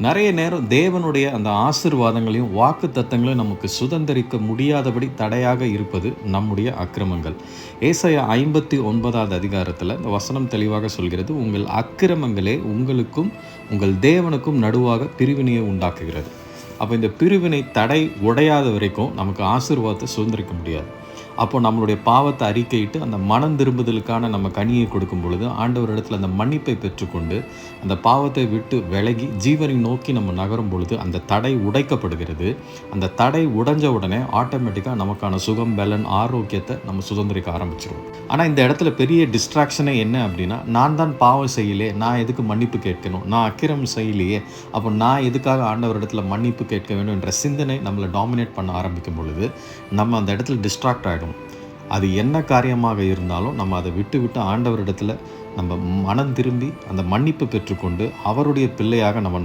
நிறைய நேரம் தேவனுடைய அந்த ஆசீர்வாதங்களையும் வாக்கு தத்தங்களையும் நமக்கு சுதந்திரிக்க முடியாதபடி தடையாக இருப்பது நம்முடைய அக்கிரமங்கள். ஏசாயா 59வது அதிகாரத்தில் இந்த வசனம் தெளிவாக சொல்கிறது, உங்கள் அக்கிரமங்களே உங்களுக்கும் உங்கள் தேவனுக்கும் நடுவாக பிரிவினையை உண்டாக்குகிறது. அப்போ இந்த பிரிவினை தடை உடையாத வரைக்கும் நமக்கு ஆசீர்வாதத்தை சுதந்திரிக்க முடியாது. அப்போ நம்மளுடைய பாவத்தை அறிக்கையிட்டு அந்த மனம் திரும்புதலுக்கான நம்ம கனியை கொடுக்கும் பொழுது ஆண்டவரிடத்தில் அந்த மன்னிப்பை பெற்றுக்கொண்டு அந்த பாவத்தை விட்டு விலகி ஜீவனை நோக்கி நம்ம நகரும் பொழுது அந்த தடை உடைக்கப்படுகிறது. அந்த தடை உடைஞ்ச உடனே ஆட்டோமேட்டிக்காக நமக்கான சுகம், பலன், ஆரோக்கியத்தை நம்ம சுதந்திரிக்க ஆரம்பிச்சிருவோம். ஆனால் இந்த இடத்துல பெரிய டிஸ்ட்ராக்ஷனே என்ன அப்படின்னா, நான் தான் பாவம் செய்யலையே, நான் எதுக்கு மன்னிப்பு கேட்கணும், நான் அக்கிரமம் செய்யலையே, அப்போ நான் எதுக்காக ஆண்டவரிடத்தில் மன்னிப்பு கேட்க வேண்டும் என்ற சிந்தனை நம்மளை டாமினேட் பண்ண ஆரம்பிக்கும் பொழுது நம்ம அந்த இடத்துல டிஸ்ட்ராக்ட் ஆகிடும். அது என்ன காரியமாக இருந்தாலும் நம்ம அதை விட்டு ஆண்டவரிடத்தில் நம்ம மனம் திரும்பி அந்த மன்னிப்பு பெற்றுக்கொண்டு அவருடைய பிள்ளையாக நம்ம